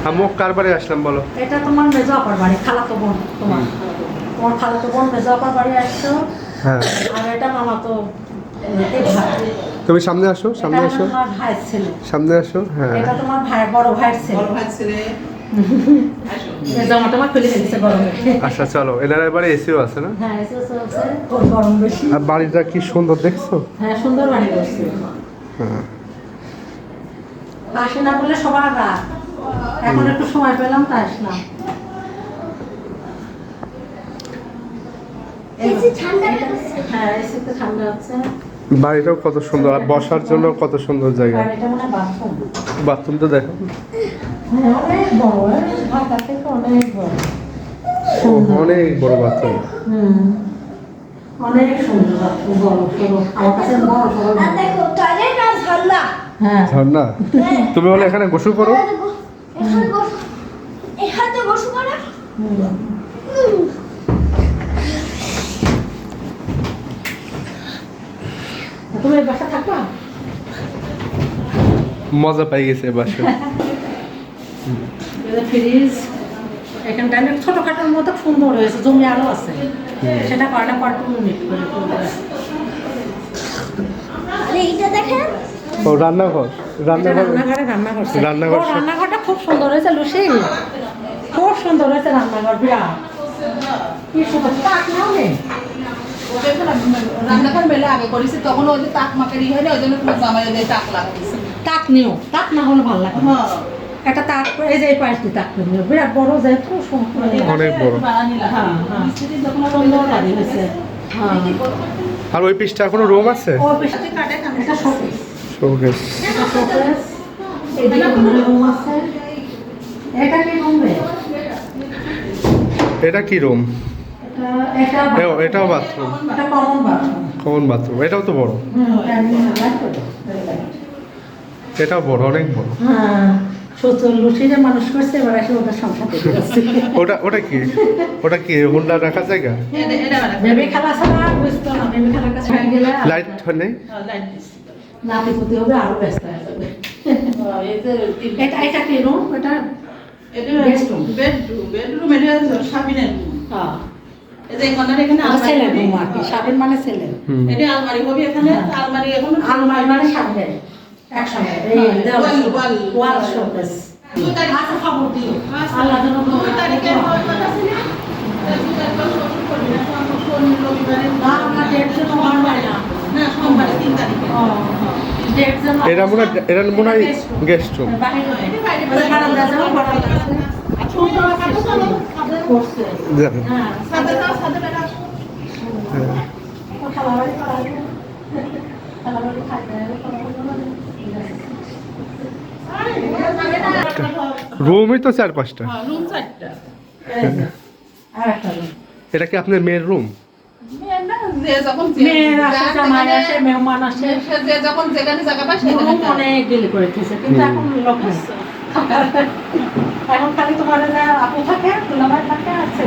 আম্মু কার বাড়ি আসলাম বলো? এটা তোমার মেজো আপার বাড়ি, খালাতো বোন তোমার। তোমার খালাতো বোন মেজো আপার বাড়ি আসছো। হ্যাঁ। আর এটা মামা তো তুমি সামনে আসো, সামনে আসো, আমার ভাইয়ের ছেলে। সামনে আসো। হ্যাঁ, এটা তোমার ভাই, বড় ভাইয়ের ছেলে। বড় ভাই ছেলে। জামাটা আমার খুলে ফেলছে গরমে। আচ্ছা চলো, এনার বাড়ি এসিও আছে না? হ্যাঁ এসে আছে, খুব গরম বেশি। আর বাড়িটা কি সুন্দর দেখছো? হ্যাঁ সুন্দর বাড়ি করছে। হ্যাঁ। আসে না বলে সবার রাত, এখন একটু সময় পেলাম তাই আসলাম। হ্যাঁ এসিতে ঠান্ডা আছে। বাড়িটাও কত সুন্দর, আর বসার জন্য কত সুন্দর জায়গা। আর এটা মনে হয় বাথরুম। বাথরুম তো দেখো। হ্যাঁ অনেক বড়, ঢাকা থেকে অনেক বড়। ও, অনেক বড় বাথরুম। অনেক সুন্দর বাথরুম, বড় সড়ো। আমার কাছে বড় সড়ো। হ্যাঁ ঝর্ণা, তুমি বলে এখানে গোসল করো? তুমি এই বাসা থাকবা? মজা পাই গেছে বাসা। ফ্রিজ এখানটা অনেক ছোটখাটোর মতো সুন্দর হয়েছে, জমি আরো আছে। সেটা করে না, পর মিনিট করে ও রান্নাঘর, রান্নাঘর, রান্নাঘরটা খুব সুন্দর হয়েছে লুসি, খুব সুন্দর হয়েছে রান্নাঘর। বিরাট কি সুন্দর, তাক নাও নেই। রান্নাঘর মেলা আগে করেছি, তখন ওই যে তাক মাকারি হয় না, ওই জন্য পুরো জামাই ওদের তাক লাগাইছে। তাক নিও, তাক না হলে ভালো লাগে। হ্যাঁ একটা তাক, এই যে এই পাশটি তাক নিও, বিরাট বড় যায়, খুব সুন্দর। অনেক বড়। হ্যাঁ হ্যাঁ সুন্দর বাড়ি হয়েছে। হ্যাঁ আর ওই পিসটা এখনো রুম আছে? ও পিছনে কাটে কাটে, এটা শোকেস। শোকেস। এটা শোকেস, এদিকে রুম আছে। এটা কি রুম রে? এটা কি রুম? এটা এটাও বাথরুম, এটা কমন বাথরুম। Common bathroom. এটাও তো বড়। এটাও বড়, অনেক বড়। হ্যাঁ লুচিটা মানুষ করছে, এবার এসে ওদের সংসার থেকে যাচ্ছে। ওটা কি? ওটা কি হুন্ডা রাখার জায়গা? বেবি খেলা ছাড়া বুঝতো না, বেবি খেলার কাছে হয়ে গেলে লাইট নেই? নাতি পুতি হবে, আরো ব্যস্ত হয়ে যাবে। এটা এটা কি রুম? এটা বেডরুম, এটা সাবিনের রুম। হ্যাঁ এই যে এখানে ছেলে রুম আর কি, সাবিন মানে ছেলে। এটা আলমারি হবে এখানে, আলমারি এখন আলমারি মানে সামনে একসঙ্গে এই ওয়াল শোকেস। আচ্ছা খবর দিও, আল্লাহ যেন তারিখে আমরা ডেট যেন মানবাই না। না সোমবার 3 তারিখে। এটা মনে হয় গেস্ট রুম। জানেন? রুমই তো 4-5টা। রুম 4টা। এটা কি আপনার মেয়ের রুম? যে যখন মেহমান আসে, যে যখন যেখানে জায়গা পায় রুম সেখানে অনেক গেলে করে দিয়েছে, কিন্তু এখন লোক নেই। এখন খালি তোমার আপু থাকে, দুলাভাই থাকে, আছে।